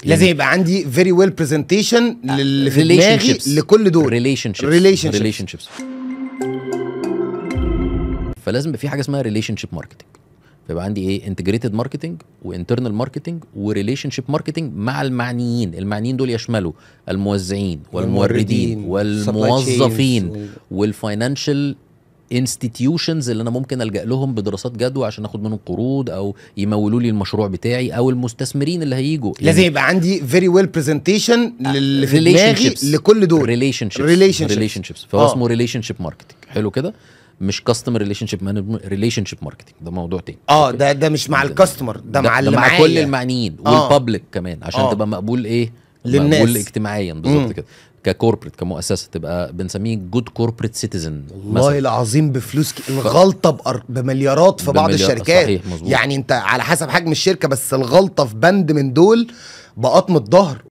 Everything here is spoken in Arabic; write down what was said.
لازم يبقى عندي فيري ويل برزنتيشن اللي في دماغي لكل دول. ريليشن شيبس. فلازم يبقى في حاجه اسمها ريليشن شيب ماركتنج. فيبقى عندي ايه؟ انتجريتد ماركتنج وانترنال ماركتنج وريليشن شيب ماركتنج مع المعنيين دول يشملوا الموزعين والموردين والموظفين والفاينانشال انستتيوشنز اللي انا ممكن الجا لهم بدراسات جدوى عشان اخد منهم قروض او يمولوا لي المشروع بتاعي، او المستثمرين اللي هيجوا. لازم يبقى عندي فيري ويل برزنتيشن اللي في دماغي لكل دول. ريليشن شيبس. فهو اسمه ريليشن شيب ماركتنج. حلو كده. مش كاستمر ريليشن شيب ريليشن شيب ماركتنج، ده موضوع تاني. ده مش مع الكاستمر، ده مع اللي مع كل المعنيين والبابليك كمان عشان تبقى مقبول ايه للناس، مقبول اجتماعيا بالظبط كده. ككوربريت كمؤسسه تبقى بنسميه جود كوربريت سيتيزن. والله العظيم بفلوس الغلطه بمليارات في بعض الشركات. صحيح مظبوط. يعني انت على حسب حجم الشركه، بس الغلطه في بند من دول بقطم الظهر.